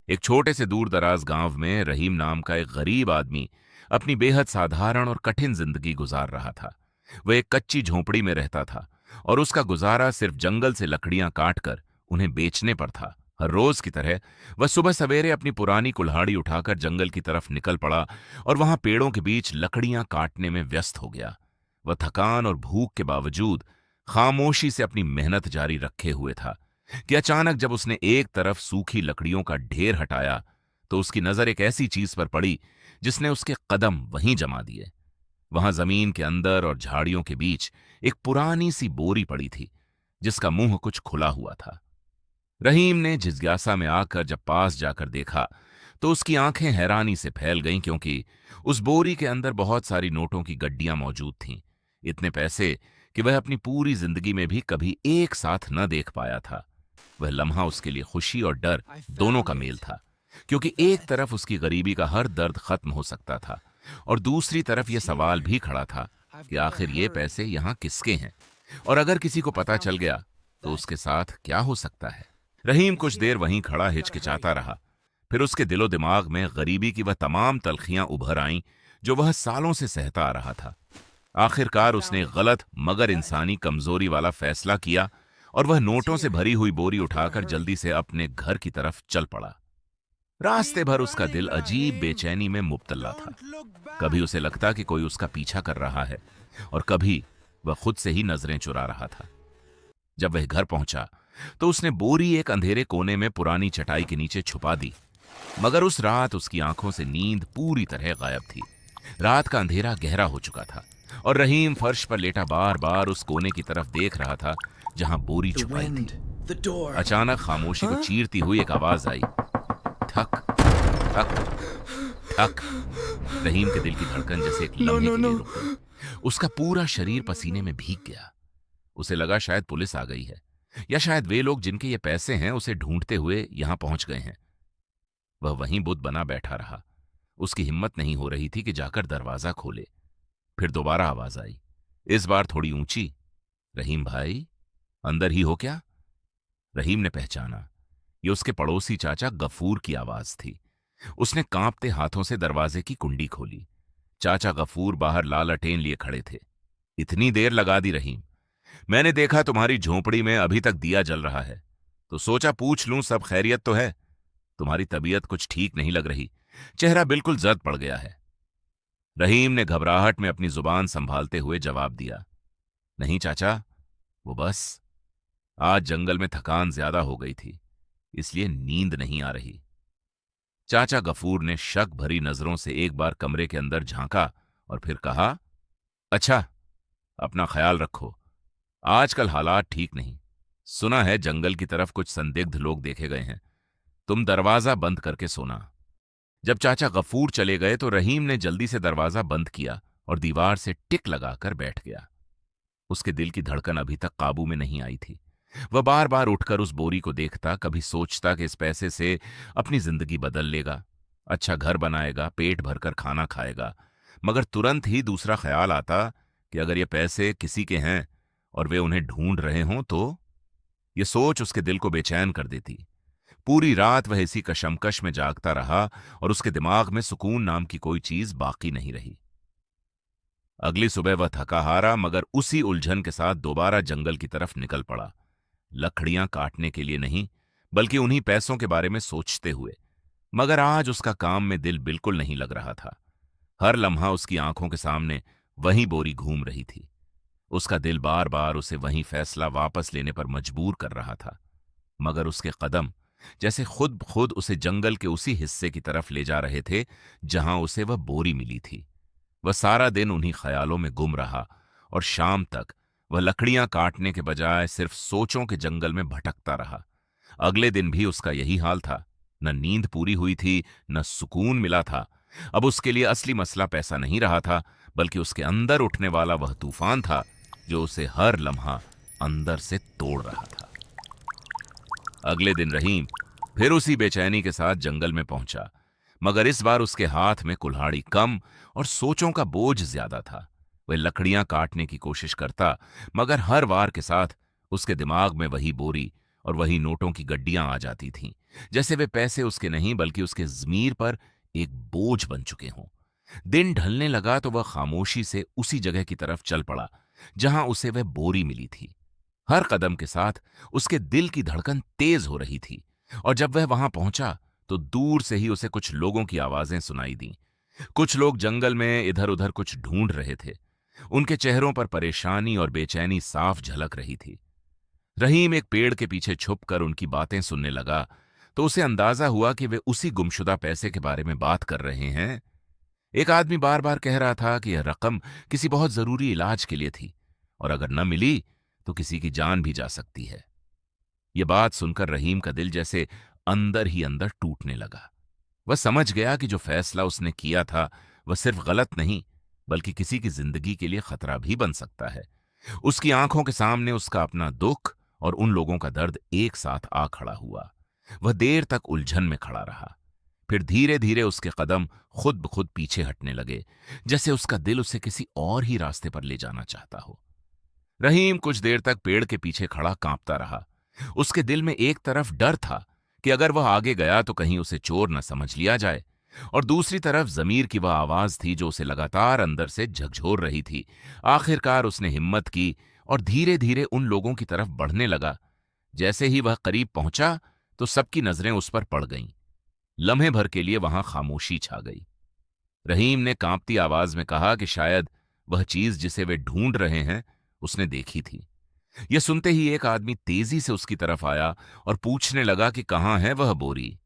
एक छोटे से दूर दराज गांव में रहीम नाम का एक गरीब आदमी अपनी बेहद साधारण और कठिन जिंदगी गुजार रहा था। वह एक कच्ची झोंपड़ी में रहता था और उसका गुजारा सिर्फ जंगल से लकड़ियां काटकर उन्हें बेचने पर था। हर रोज की तरह वह सुबह सवेरे अपनी पुरानी कुल्हाड़ी उठाकर जंगल की तरफ निकल पड़ा और वहां पेड़ों के बीच लकड़ियां काटने में व्यस्त हो गया। वह थकान और भूख के बावजूद खामोशी से अपनी मेहनत जारी रखे हुए था कि अचानक जब उसने एक तरफ सूखी लकड़ियों का ढेर हटाया तो उसकी नजर एक ऐसी चीज पर पड़ी जिसने उसके कदम वहीं जमा दिए। वहां जमीन के अंदर और झाड़ियों के बीच एक पुरानी सी बोरी पड़ी थी जिसका मुंह कुछ खुला हुआ था। रहीम ने जिज्ञासा में आकर जब पास जाकर देखा तो उसकी आंखें हैरानी से फैल गईं, क्योंकि उस बोरी के अंदर बहुत सारी नोटों की गड्डियां मौजूद थीं। इतने पैसे कि वह अपनी पूरी जिंदगी में भी कभी एक साथ न देख पाया था। वह लम्हा उसके लिए खुशी और डर दोनों का मेल था, क्योंकि एक तरफ उसकी गरीबी का हर दर्द खत्म हो सकता था और दूसरी तरफ यह सवाल भी खड़ा था कि आखिर ये पैसे यहां किसके हैं, और अगर किसी को पता चल गया तो उसके साथ क्या हो सकता है। रहीम कुछ देर वहीं खड़ा हिचकिचाता रहा। फिर उसके दिलो दिमाग में गरीबी की वह तमाम तलखियां उभर आईं जो वह सालों से सहता आ रहा था। आखिरकार उसने एक गलत मगर इंसानी कमजोरी वाला फैसला किया और वह नोटों से भरी हुई बोरी उठाकर जल्दी से अपने घर की तरफ चल पड़ा। रास्ते भर उसका दिल अजीब बेचैनी में मुब्तला था। कभी उसे लगता कि कोई उसका पीछा कर रहा है और कभी वह खुद से ही नजरें चुरा रहा था। जब वह घर पहुंचा तो उसने बोरी एक अंधेरे कोने में पुरानी चटाई के नीचे छुपा दी, मगर उस रात उसकी आंखों से नींद पूरी तरह गायब थी। रात का अंधेरा गहरा हो चुका था और रहीम फर्श पर लेटा बार बार उस कोने की तरफ देख रहा था जहां बोरी छुपाई थी। अचानक खामोशी को चीरती हुई एक आवाज आई, ठक ठक ठक। रहीम के दिल की धड़कन जैसे एक लम्हे के लिए रुक गई। उसका पूरा शरीर पसीने में भीग गया। उसे लगा शायद पुलिस आ गई है, या शायद वे लोग जिनके ये पैसे हैं उसे ढूंढते हुए यहां पहुंच गए हैं। वह वहीं बुत बना बैठा रहा। उसकी हिम्मत नहीं हो रही थी कि जाकर दरवाजा खोले। फिर दोबारा आवाज आई, इस बार थोड़ी ऊंची, रहीम भाई, अंदर ही हो क्या? रहीम ने पहचाना, ये उसके पड़ोसी चाचा गफूर की आवाज थी। उसने कांपते हाथों से दरवाजे की कुंडी खोली। चाचा गफूर बाहर लालटेन लिए खड़े थे। इतनी देर लगा दी रहीम? मैंने देखा तुम्हारी झोंपड़ी में अभी तक दिया जल रहा है, तो सोचा पूछ लूं सब खैरियत तो है। तुम्हारी तबीयत कुछ ठीक नहीं लग रही, चेहरा बिल्कुल जर्द पड़ गया है। रहीम ने घबराहट में अपनी जुबान संभालते हुए जवाब दिया, नहीं चाचा, वो बस आज जंगल में थकान ज्यादा हो गई थी, इसलिए नींद नहीं आ रही। चाचा गफूर ने शक भरी नजरों से एक बार कमरे के अंदर झांका और फिर कहा, अच्छा, अपना ख्याल रखो, आजकल हालात ठीक नहीं। सुना है जंगल की तरफ कुछ संदिग्ध लोग देखे गए हैं। तुम दरवाजा बंद करके सोना। जब चाचा गफूर चले गए तो रहीम ने जल्दी से दरवाजा बंद किया और दीवार से टिक लगाकर बैठ गया। उसके दिल की धड़कन अभी तक काबू में नहीं आई थी। वह बार बार उठकर उस बोरी को देखता, कभी सोचता कि इस पैसे से अपनी जिंदगी बदल लेगा, अच्छा घर बनाएगा, पेट भरकर खाना खाएगा, मगर तुरंत ही दूसरा ख्याल आता कि अगर ये पैसे किसी के हैं और वे उन्हें ढूंढ रहे हों तो? ये सोच उसके दिल को बेचैन कर देती। पूरी रात वह इसी कशमकश में जागता रहा और उसके दिमाग में सुकून नाम की कोई चीज बाकी नहीं रही। अगली सुबह वह थका हारा मगर उसी उलझन के साथ दोबारा जंगल की तरफ निकल पड़ा, लकड़ियां काटने के लिए नहीं, बल्कि उन्हीं पैसों के बारे में सोचते हुए। मगर आज उसका काम में दिल बिल्कुल नहीं लग रहा था। हर लम्हा उसकी आंखों के सामने वही बोरी घूम रही थी। उसका दिल बार बार उसे वही फैसला वापस लेने पर मजबूर कर रहा था, मगर उसके कदम जैसे खुद खुद उसे जंगल के उसी हिस्से की तरफ ले जा रहे थे जहां उसे वह बोरी मिली थी। वह सारा दिन उन्हीं ख्यालों में गुम रहा और शाम तक वह लकड़ियां काटने के बजाय सिर्फ सोचों के जंगल में भटकता रहा। अगले दिन भी उसका यही हाल था। न नींद पूरी हुई थी, न सुकून मिला था। अब उसके लिए असली मसला पैसा नहीं रहा था, बल्कि उसके अंदर उठने वाला वह तूफान था जो उसे हर लम्हा अंदर से तोड़ रहा था। अगले दिन रहीम फिर उसी बेचैनी के साथ जंगल में पहुंचा, मगर इस बार उसके हाथ में कुल्हाड़ी कम और सोचों का बोझ ज्यादा था। वह लकड़ियां काटने की कोशिश करता, मगर हर वार के साथ उसके दिमाग में वही बोरी और वही नोटों की गड्डियां आ जाती थीं, जैसे वे पैसे उसके नहीं बल्कि उसके ज़मीर पर एक बोझ बन चुके हों। दिन ढलने लगा तो वह खामोशी से उसी जगह की तरफ चल पड़ा जहां उसे वह बोरी मिली थी। हर कदम के साथ उसके दिल की धड़कन तेज हो रही थी, और जब वह वहां पहुंचा तो दूर से ही उसे कुछ लोगों की आवाजें सुनाई दी। कुछ लोग जंगल में इधर उधर कुछ ढूंढ रहे थे। उनके चेहरों पर परेशानी और बेचैनी साफ झलक रही थी। रहीम एक पेड़ के पीछे छुपकर उनकी बातें सुनने लगा तो उसे अंदाजा हुआ कि वे उसी गुमशुदा पैसे के बारे में बात कर रहे हैं। एक आदमी बार बार कह रहा था कि यह रकम किसी बहुत जरूरी इलाज के लिए थी, और अगर न मिली तो किसी की जान भी जा सकती है। यह बात सुनकर रहीम का दिल जैसे अंदर ही अंदर टूटने लगा। वह समझ गया कि जो फैसला उसने किया था वह सिर्फ गलत नहीं, बल्कि किसी की जिंदगी के लिए खतरा भी बन सकता है। उसकी आंखों के सामने उसका अपना दुख और उन लोगों का दर्द एक साथ आ खड़ा हुआ। वह देर तक उलझन में खड़ा रहा। फिर धीरे धीरे उसके कदम खुद ब खुद पीछे हटने लगे, जैसे उसका दिल उसे किसी और ही रास्ते पर ले जाना चाहता हो। रहीम कुछ देर तक पेड़ के पीछे खड़ा कांपता रहा। उसके दिल में एक तरफ डर था कि अगर वह आगे गया तो कहीं उसे चोर न समझ लिया जाए, और दूसरी तरफ जमीर की वह आवाज थी जो उसे लगातार अंदर से झकझोर रही थी। आखिरकार उसने हिम्मत की और धीरे धीरे उन लोगों की तरफ बढ़ने लगा। जैसे ही वह करीब पहुंचा तो सबकी नजरें उस पर पड़ गईं। लम्हे भर के लिए वहां खामोशी छा गई। रहीम ने कांपती आवाज में कहा कि शायद वह चीज जिसे वे ढूंढ रहे हैं उसने देखी थी। यह सुनते ही एक आदमी तेजी से उसकी तरफ आया और पूछने लगा कि कहाँ है वह बोरी।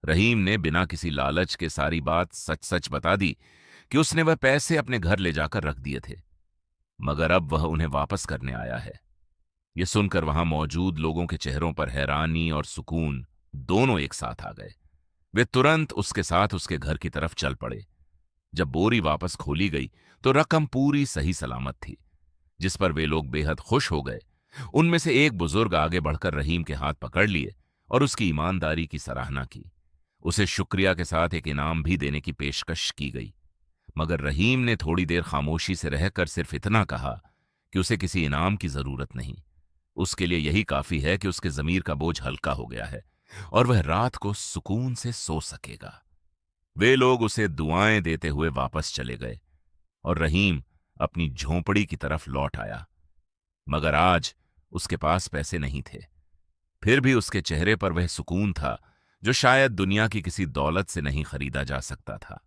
रहीम ने बिना किसी लालच के सारी बात सच सच बता दी कि उसने वह पैसे अपने घर ले जाकर रख दिए थे, मगर अब वह उन्हें वापस करने आया है। यह सुनकर वहां मौजूद लोगों के चेहरों पर हैरानी और सुकून दोनों एक साथ आ गए। वे तुरंत उसके साथ उसके घर की तरफ चल पड़े। जब बोरी वापस खोली गई तो रकम पूरी सही सलामत थी, जिस पर वे लोग बेहद खुश हो गए। उनमें से एक बुजुर्ग आगे बढ़कर रहीम के हाथ पकड़ लिए और उसकी ईमानदारी की सराहना की। उसे शुक्रिया के साथ एक इनाम भी देने की पेशकश की गई, मगर रहीम ने थोड़ी देर खामोशी से रहकर सिर्फ इतना कहा कि उसे किसी इनाम की जरूरत नहीं। उसके लिए यही काफी है कि उसके जमीर का बोझ हल्का हो गया है और वह रात को सुकून से सो सकेगा। वे लोग उसे दुआएं देते हुए वापस चले गए और रहीम अपनी झोंपड़ी की तरफ लौट आया। मगर आज उसके पास पैसे नहीं थे। फिर भी उसके चेहरे पर वह सुकून था जो शायद दुनिया की किसी दौलत से नहीं खरीदा जा सकता था।